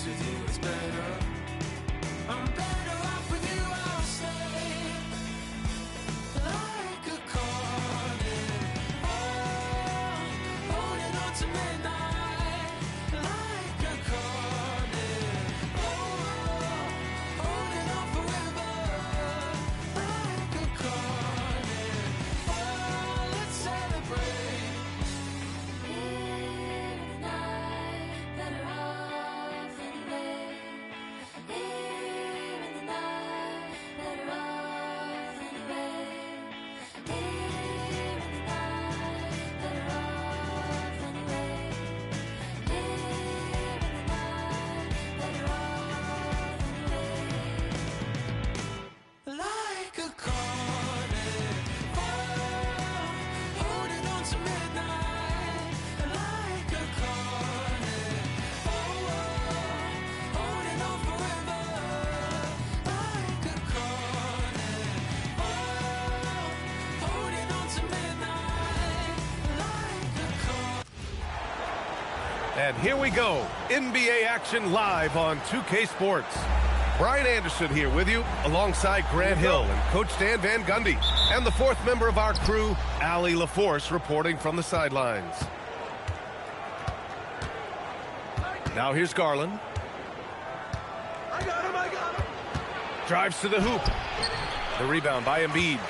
with you is better. I'm better off with you, I'll stay. Like a carnival, holding on to midnight. Like a carnival, holding on forever. Like a carnival, let's celebrate. Like a carnival, holding on to midnight. Like a carnival, holding on forever. Like a carnival, holding on to midnight. Like a carnival. And here we go. NBA action live on 2K Sports. Brian Anderson here with you alongside Grant Hill and Coach Dan Van Gundy. And the fourth member of our crew, Allie LaForce, reporting from the sidelines. Now here's Garland. I got him. Drives to the hoop. The rebound by Embiid.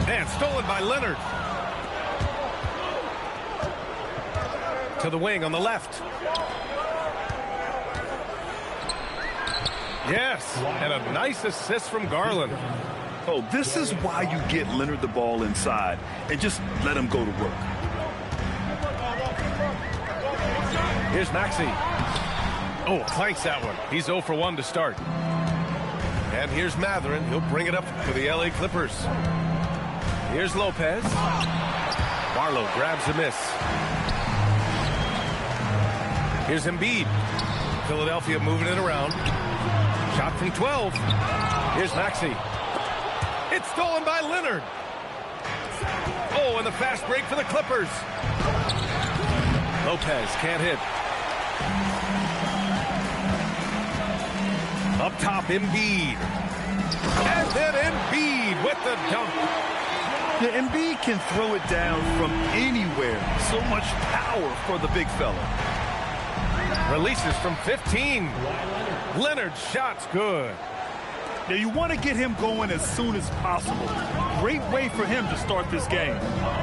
And stolen by Leonard. To the wing on the left. Yes, and a nice assist from Garland. Oh, this is why you get Leonard the ball inside and just let him go to work. Here's Maxey. Oh, clanks that one. He's 0 for 1 to start. And here's Matherin. He'll bring it up for the LA Clippers. Here's Lopez. Barlow grabs a miss. Here's Embiid. Philadelphia moving it around. Shot from 12. Here's Maxey. It's stolen by Leonard. Oh, and the fast break for the Clippers. Lopez can't hit. Up top, Embiid. And then Embiid with the dunk. Yeah, Embiid can throw it down from anywhere. So much power for the big fella. Releases from 15. Leonard's shot's good. Now you want to get him going as soon as possible. Great way for him to start this game.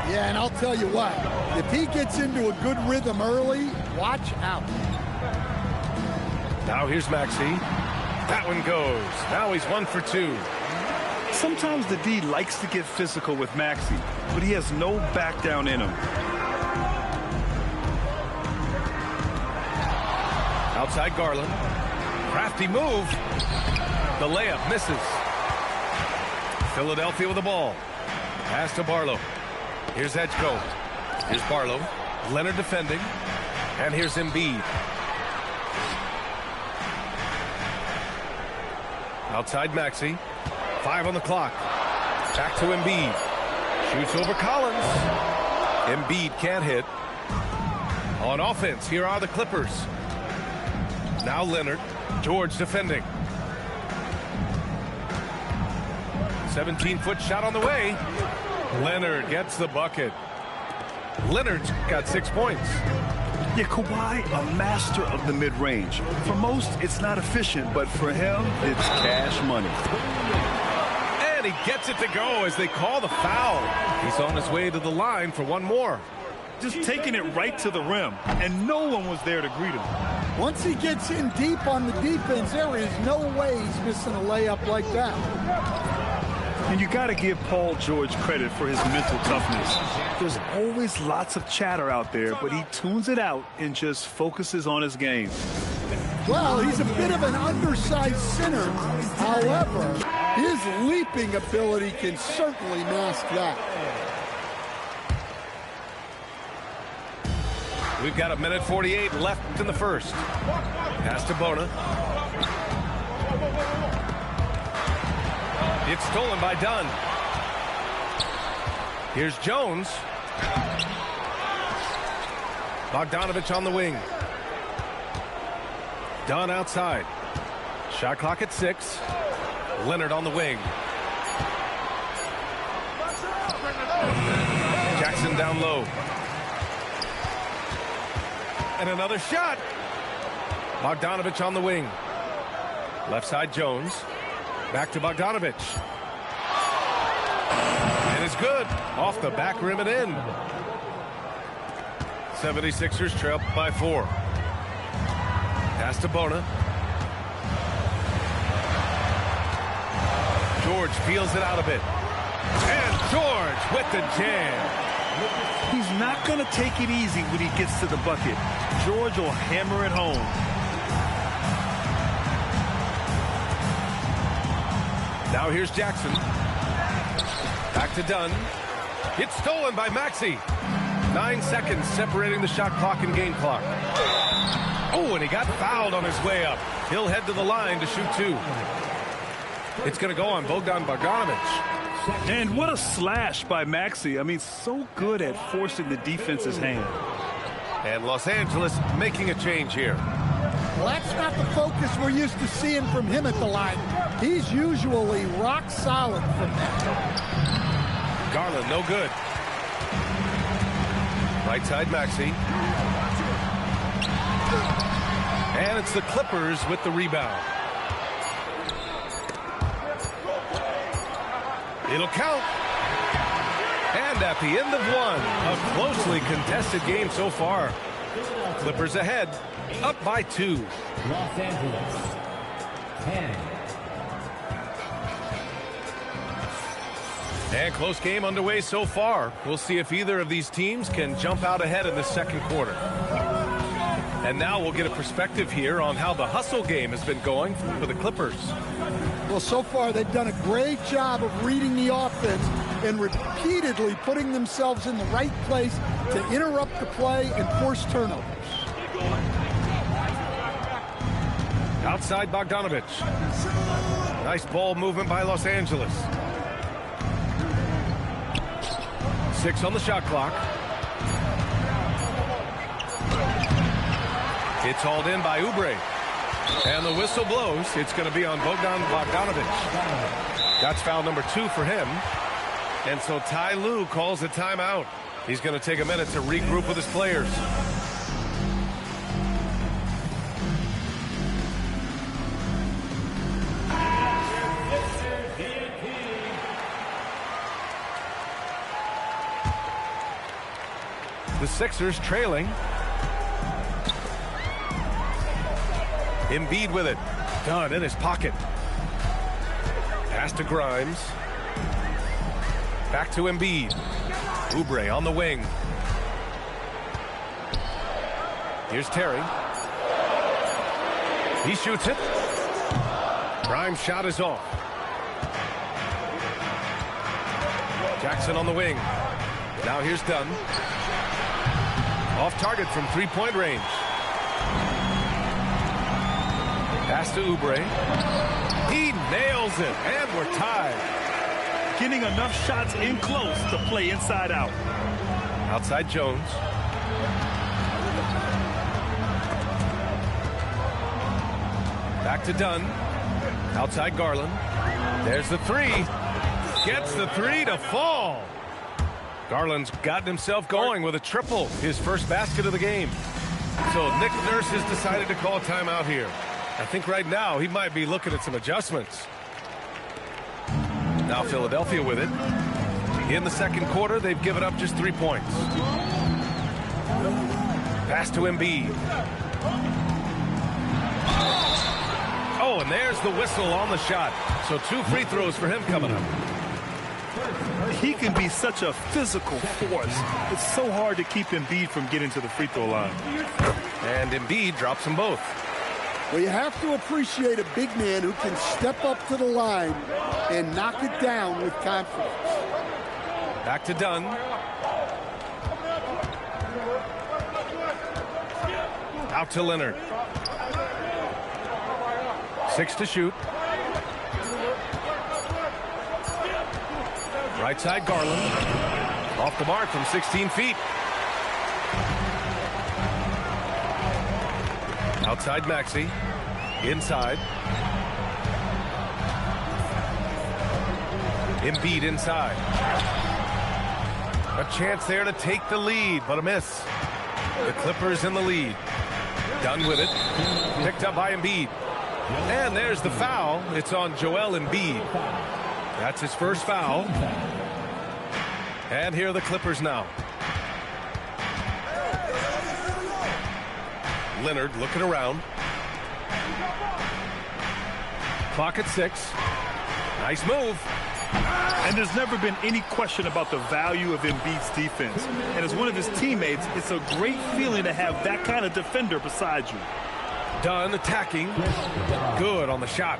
Yeah, and I'll tell you what, if he gets into a good rhythm early, watch out. Now here's Maxey. That one goes. Now he's 1 for 2. Sometimes the D likes to get physical with Maxey, but he has no back down in him. Outside Garland. Crafty move. The layup misses. Philadelphia with the ball. Pass to Barlow. Here's Edgecombe. Here's Barlow. Leonard defending. And here's Embiid. Outside Maxey. 5 on the clock. Back to Embiid. Shoots over Collins. Embiid can't hit. On offense, here are the Clippers. Now Leonard. George defending. 17-foot shot on the way. Leonard gets the bucket. Leonard's got 6 points. Yeah, Kawhi, a master of the mid-range. For most, it's not efficient, but for him, it's cash money. And he gets it to go as they call the foul. He's on his way to the line for one more. Just taking it right to the rim, and no one was there to greet him. Once he gets in deep on the defense, there is no way he's missing a layup like that. And you got to give Paul George credit for his mental toughness. There's always lots of chatter out there, but he tunes it out and just focuses on his game. Well, he's a bit of an undersized center. However, his leaping ability can certainly mask that. We've got 1:48 left in the first. Pass to Bona. It's stolen by Dunn. Here's Jones. Bogdanovich on the wing. Dunn outside. Shot clock at 6. Leonard on the wing. Jackson down low. And another shot. Bogdanovich on the wing. Left side Jones. Back to Bogdanovich. And it's good. Off the back rim and in. 76ers trail by 4. Pass to Bona. George peels it out a bit. And George with the jam. He's not going to take it easy when he gets to the bucket. George will hammer it home. Now here's Jackson. Back to Dunn. It's stolen by Maxey. 9 seconds separating the shot clock and game clock. Oh, and he got fouled on his way up. He'll head to the line to shoot 2. It's going to go on Bogdan Bogdanovich. And what a slash by Maxey. I mean, so good at forcing the defense's hand. And Los Angeles making a change here. Well, that's not the focus we're used to seeing from him at the line. He's usually rock solid from that. Garland, no good. Right side, Maxey. And it's the Clippers with the rebound. It'll count. And at the end of 1, a closely contested game so far. Clippers ahead, up by 2. Los Angeles, 10. And close game underway so far. We'll see if either of these teams can jump out ahead in the second quarter. And now we'll get a perspective here on how the hustle game has been going for the Clippers. Well, so far they've done a great job of reading the offense and repeatedly putting themselves in the right place to interrupt the play and force turnovers. Outside Bogdanovich. Nice ball movement by Los Angeles. 6 on the shot clock. It's hauled in by Oubre. And the whistle blows. It's going to be on Bogdan Bogdanovich. That's foul number 2 for him. And so Ty Lue calls a timeout. He's going to take a minute to regroup with his players. The Sixers trailing. Embiid with it. Dunn in his pocket. Pass to Grimes. Back to Embiid. Oubre on the wing. Here's Terry. He shoots it. Grimes' shot is off. Jackson on the wing. Now here's Dunn. Off target from three-point range. Pass to Oubre. He nails it, and we're tied. Getting enough shots in close to play inside out. Outside Jones. Back to Dunn. Outside Garland. There's the 3. Gets the 3 to fall. Garland's gotten himself going with a triple, his first basket of the game. So Nick Nurse has decided to call a timeout here. I think right now he might be looking at some adjustments. Now Philadelphia with it. In the second quarter, they've given up just 3 points. Pass to Embiid. Oh, and there's the whistle on the shot. So 2 free throws for him coming up. He can be such a physical force. It's so hard to keep Embiid from getting to the free throw line. And Embiid drops them both. Well, you have to appreciate a big man who can step up to the line and knock it down with confidence. Back to Dunn. Out to Leonard. 6 to shoot. Right side Garland. Off the mark from 16 feet. Outside Maxey. Inside. Embiid inside. A chance there to take the lead, but a miss. The Clippers in the lead. Done with it. Picked up by Embiid. And there's the foul. It's on Joel Embiid. That's his first foul. And here are the Clippers now. Leonard looking around. Clock at 6. Nice move. And there's never been any question about the value of Embiid's defense. And as one of his teammates, it's a great feeling to have that kind of defender beside you. Dunn attacking. Good on the shot.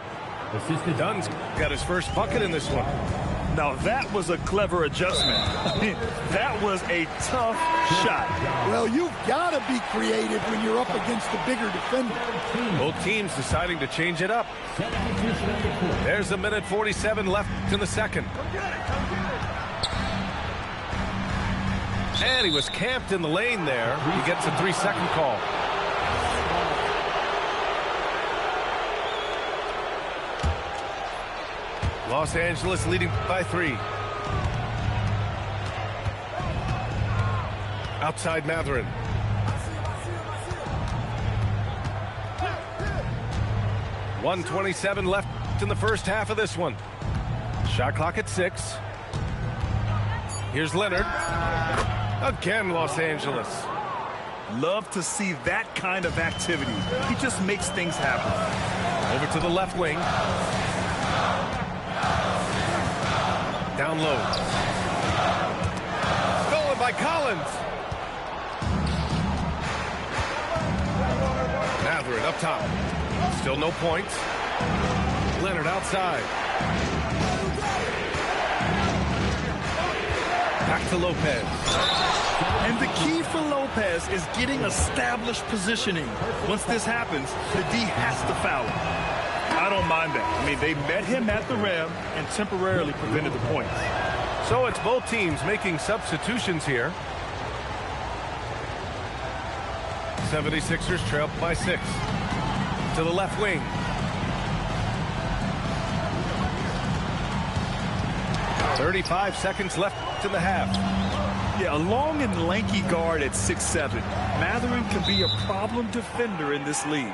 Dunn's got his first bucket in this one. Now that was a clever adjustment. That was a tough shot. Well, you've got to be creative when you're up against a bigger defender. Both teams deciding to change it up. There's a minute 47 left in the second. And he was camped in the lane there. He gets a 3-second call. Los Angeles leading by 3. Outside Mathurin. .127 left in the first half of this one. Shot clock at 6. Here's Leonard. Again, Los Angeles. Love to see that kind of activity. He just makes things happen. Over to the left wing. Down low. Stolen by Collins. Mathurin up top. Still no points. Leonard outside. Back to Lopez. And the key for Lopez is getting established positioning. Once this happens, the D has to foul him. I don't mind that. I mean, they met him at the rim and temporarily prevented the points. So it's both teams making substitutions here. 76ers trail by 6. To the left wing. .35 seconds left in the half. Yeah, a long and lanky guard at 6'7". Mathurin can be a problem defender in this league.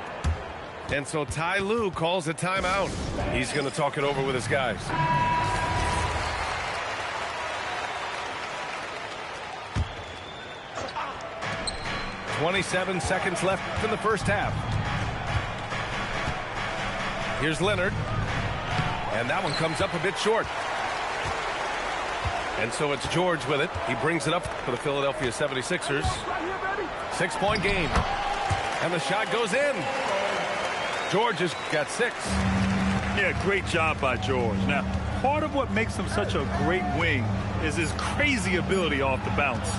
And so Ty Lue calls a timeout. He's going to talk it over with his guys. .27 seconds left in the first half. Here's Leonard. And that one comes up a bit short. And so it's George with it. He brings it up for the Philadelphia 76ers. 6-point game. And the shot goes in. George has got 6. Yeah, great job by George. Now, part of what makes him such a great wing is his crazy ability off the bounce.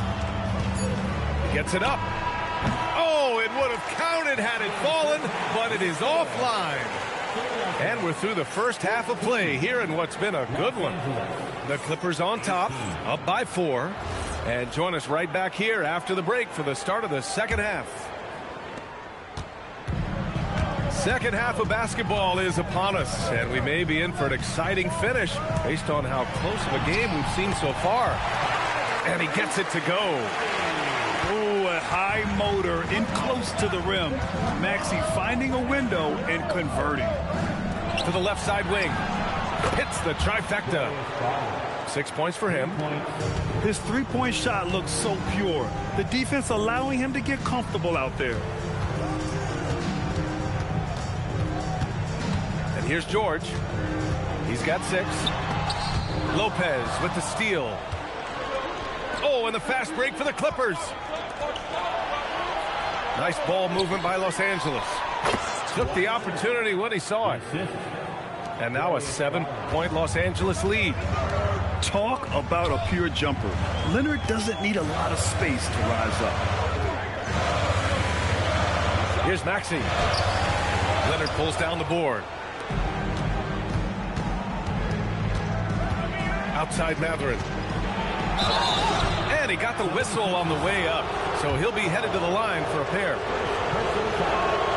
He gets it up. Oh, it would have counted had it fallen, but it is offline. And we're through the first half of play here in what's been a good one. The Clippers on top, up by 4. And join us right back here after the break for the start of the second half. Second half of basketball is upon us, and we may be in for an exciting finish based on how close of a game we've seen so far. And he gets it to go. Ooh, a high motor in close to the rim. Maxey finding a window and converting. To the left side wing. Hits the trifecta. 6 points for him. His three-point shot looks so pure. The defense allowing him to get comfortable out there. Here's George. He's got 6. Lopez with the steal. Oh, and the fast break for the Clippers. Nice ball movement by Los Angeles. Took the opportunity when he saw it. And now a 7-point Los Angeles lead. Talk about a pure jumper. Leonard doesn't need a lot of space to rise up. Here's Maxey. Leonard pulls down the board. Outside Mathurin. And he got the whistle on the way up. So he'll be headed to the line for a pair.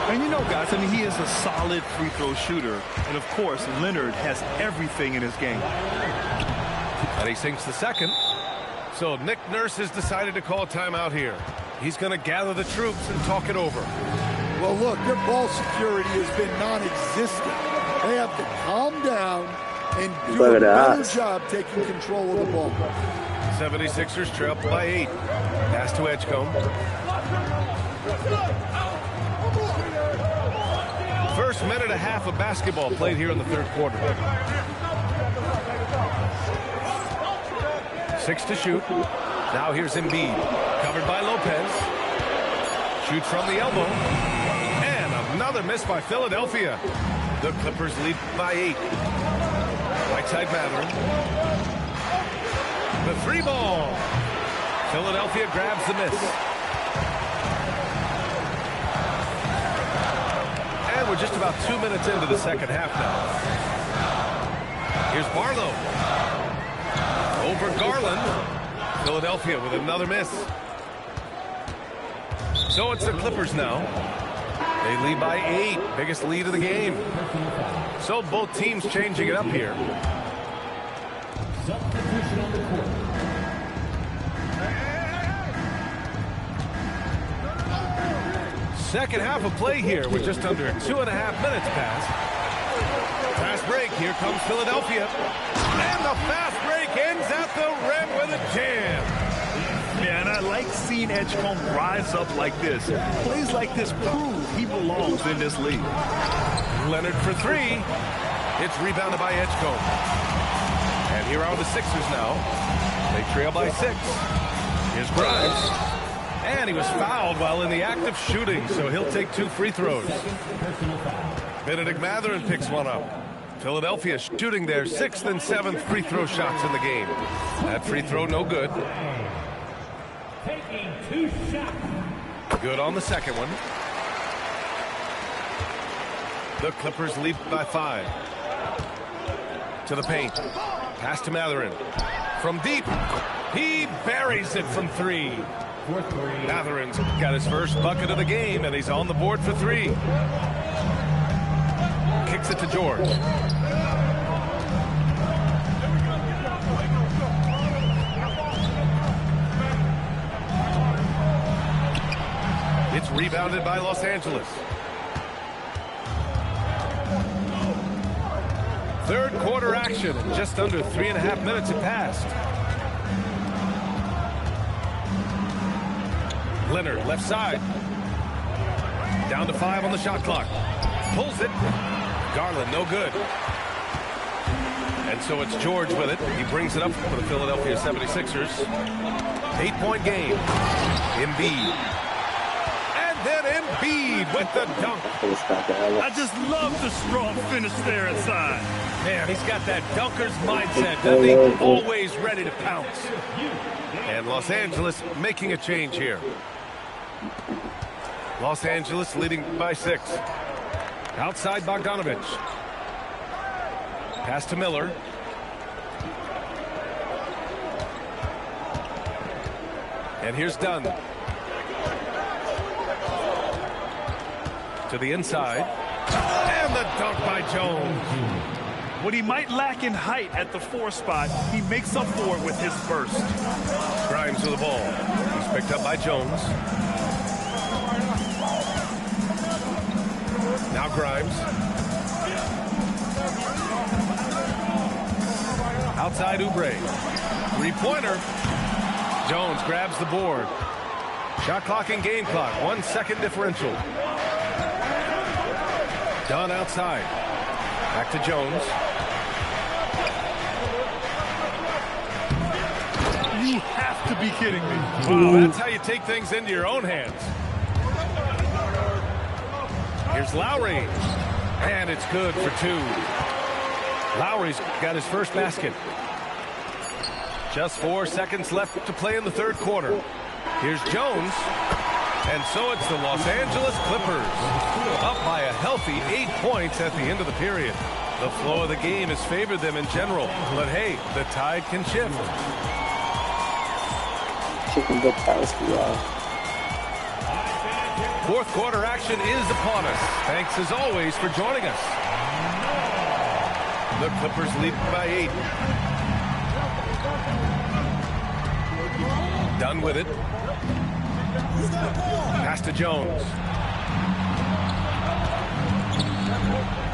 And you know, guys, I mean, he is a solid free throw shooter. And, of course, Leonard has everything in his game. And he sinks the second. So Nick Nurse has decided to call a timeout here. He's going to gather the troops and talk it over. Well, look, their ball security has been non-existent. They have to calm down and do a better job taking control of the ball. 76ers trail by 8. Pass to Edgecombe. First minute and a half of basketball played here in the third quarter. 6 to shoot. Now here's Embiid. Covered by Lopez. Shoots from the elbow. And another miss by Philadelphia. The Clippers lead by 8. Right side Mathurin. The 3 ball. Philadelphia grabs the miss. And we're just about 2 minutes into the second half now. Here's Barlow. Over Garland. Philadelphia with another miss. So it's the Clippers now. They lead by 8. Biggest lead of the game. So both teams changing it up here. Substitution on the court. Second half of play here with just under 2.5 minutes passed. Fast break. Here comes Philadelphia. And the fast break ends at the rim with a jam. Yeah, and I like seeing Edgecombe rise up like this. Plays like this prove he belongs in this league. Leonard for 3. It's rebounded by Edgecombe. And here are the Sixers now. They trail by 6. Here's Grimes. And he was fouled while in the act of shooting, so he'll take 2 free throws. Benedict Mathurin picks one up. Philadelphia shooting their 6th and 7th free throw shots in the game. That free throw no good. Taking 2 shots. Good on the second one. The Clippers lead by 5. To the paint. Pass to Mathurin. From deep. He buries it from 3. Matherin's got his first bucket of the game, and he's on the board for 3. Kicks it to George. It's rebounded by Los Angeles. Third quarter action. Just under 3.5 minutes have passed. Leonard, left side. Down to 5 on the shot clock. Pulls it. Garland, no good. And so it's George with it. He brings it up for the Philadelphia 76ers. 8-point game. Embiid. And then Embiid with the dunk. I just love the strong finish there inside. Man, he's got that dunker's mindset, doesn't he? Always ready to pounce. And Los Angeles making a change here. Los Angeles leading by 6. Outside Bogdanovich. Pass to Miller. And here's Dunn. To the inside. And the dunk by Jones. What he might lack in height at the 4 spot, he makes up for it with his burst. Grimes with the ball. He's picked up by Jones. Now Grimes. Outside Oubre. 3-pointer. Jones grabs the board. Shot clock and game clock. 1 second differential. Dunn outside. Back to Jones. You have to be kidding me. Wow, that's how you take things into your own hands. Here's Lowry. And it's good for 2. Lowry's got his first basket. Just 4 seconds left to play in the third quarter. Here's Jones. And so it's the Los Angeles Clippers. Up by a healthy 8 points at the end of the period. The flow of the game has favored them in general. But hey, the tide can shift. Fourth quarter action is upon us. Thanks as always for joining us. The Clippers lead by 8. Done with it. Pass to Jones.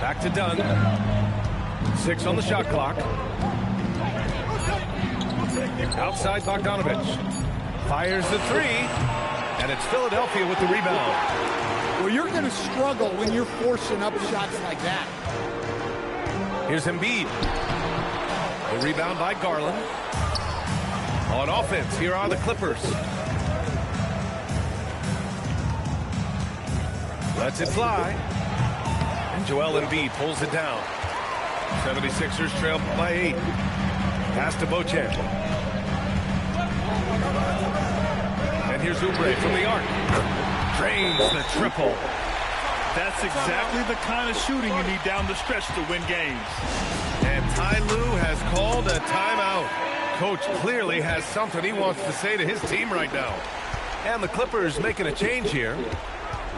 Back to Dunn. 6 on the shot clock. Outside Bogdanovich. Fires the 3. And it's Philadelphia with the rebound. Well, you're going to struggle when you're forcing up shots like that. Here's Embiid. The rebound by Garland. On offense, here are the Clippers. Lets it fly. And Joel Embiid pulls it down. 76ers trail by 8. Pass to Bochan. And here's Oubre from the arc. Drains the triple. That's exactly the kind of shooting you need down the stretch to win games. And Ty Lue has called a timeout. Coach clearly has something he wants to say to his team right now. And the Clippers making a change here.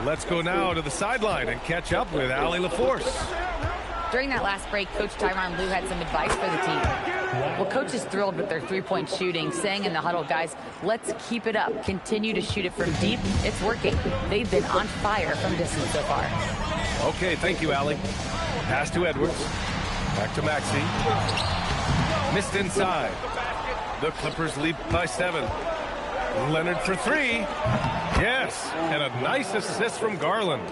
Let's go now to the sideline and catch up with Allie LaForce. During that last break, Coach Tyronn Lue had some advice for the team. Well, Coach is thrilled with their three-point shooting, saying in the huddle, guys, let's keep it up. Continue to shoot it from deep. It's working. They've been on fire from distance so far. Okay, thank you, Allie. Pass to Edwards. Back to Maxey. Missed inside. The Clippers lead by 7. Leonard for 3. Yes, and a nice assist from Garland.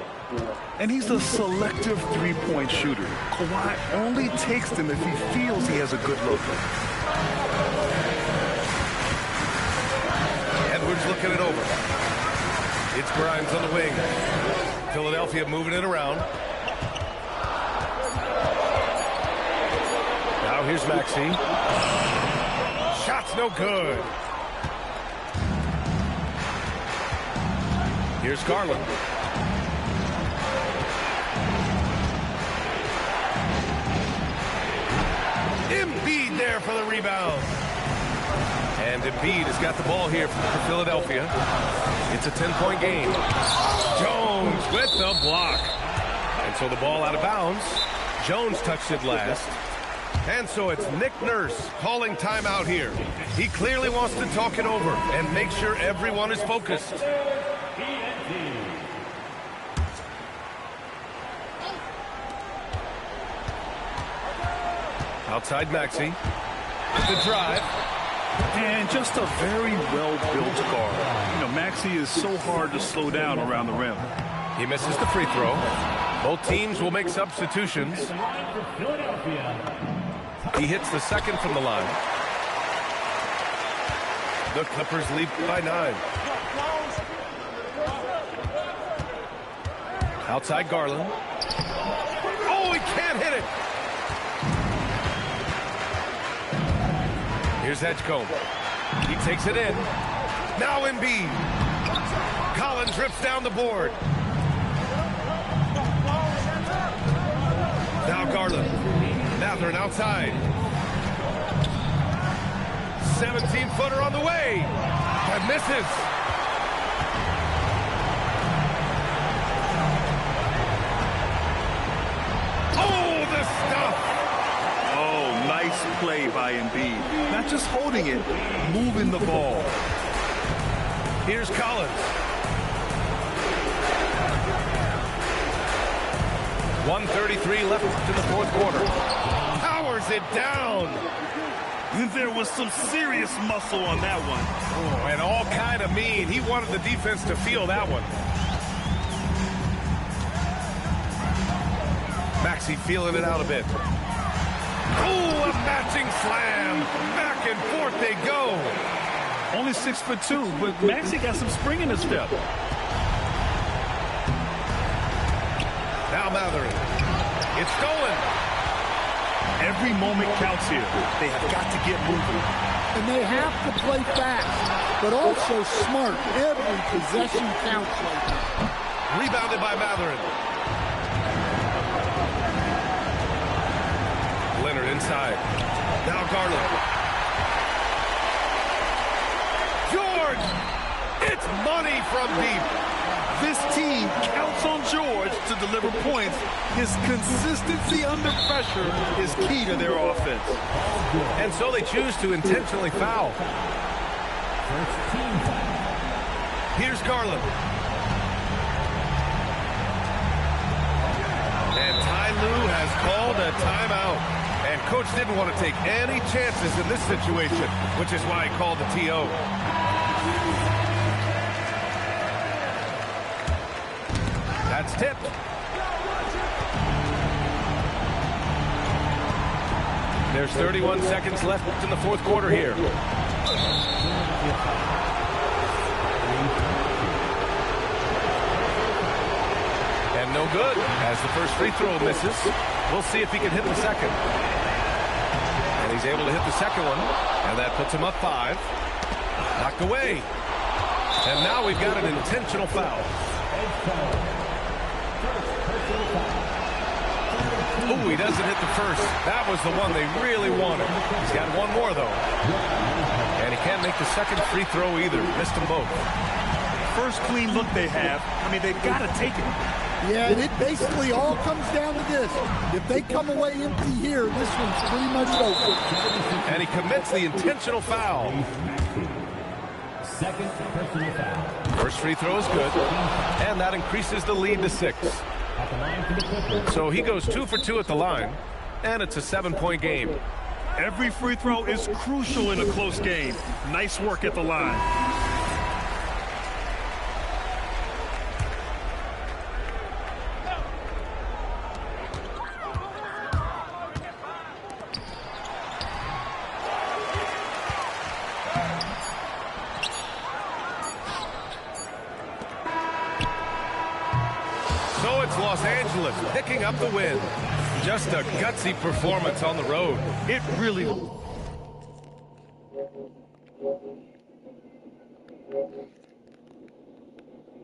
And he's a selective three-point shooter. Kawhi only takes them if he feels he has a good look. Edwards looking it over. It's Grimes on the wing. Philadelphia moving it around. Now here's Maxey. Shot's no good. Here's Garland. Embiid there for the rebound. And Embiid has got the ball here for Philadelphia. It's a 10-point game. Jones with the block. And so the ball out of bounds. Jones touched it last. And so it's Nick Nurse calling timeout here. He clearly wants to talk it over and make sure everyone is focused. Outside Maxey. The drive. And just a very well-built guard. You know, Maxey is so hard to slow down around the rim. He misses the free throw. Both teams will make substitutions. He hits the second from the line. The Clippers lead by 9. Outside Garland. Oh, he can't hit it. Here's Edgecombe. He takes it in. Now Embiid. Collins rips down the board. Now Garland. Matherin outside. 17-footer on the way. And misses. Oh, the stuff. Oh, nice play by Embiid. Not just holding it, moving the ball. Here's Collins. 1:33 left in the fourth quarter. Powers it down. There was some serious muscle on that one. Oh, and all kind of mean. He wanted the defense to feel that one. Maxey feeling it out a bit. Oh, a matching slam. Back and forth they go. Only 6'2", but Maxey got some spring in his step. Now Matherin. It's stolen. Every moment counts here. They have got to get moving. And they have to play fast, but also smart. Every possession counts right now. Rebounded by Matherin. Leonard inside. Now Garland. George! It's money from deep. This team counts on George to deliver points. His consistency under pressure is key to their offense. And so they choose to intentionally foul. Here's Garland. And Ty Lue has called a timeout. And coach didn't want to take any chances in this situation, which is why he called the TO. That's tipped. There's 31 seconds left in the fourth quarter here. And no good as the first free throw misses. We'll see if he can hit the second. And he's able to hit the second one. And that puts him up 5. Knocked away. And now we've got an intentional foul. Ooh, he doesn't hit the first. That was the one they really wanted. He's got one more, though. And he can't make the second free throw either. Missed them both. First clean look they have. I mean, they've got to take it. Yeah, and it basically all comes down to this. If they come away empty here, this one's pretty much over. And he commits the intentional foul. Second personal foul. First free throw is good. And that increases the lead to 6. At the line for the Clippers. So he goes 2 for 2 at the line. And it's a 7-point game. Every free throw is crucial in a close game. Nice work at the line. So it's Los Angeles picking up the win. Just a gutsy performance on the road. It really...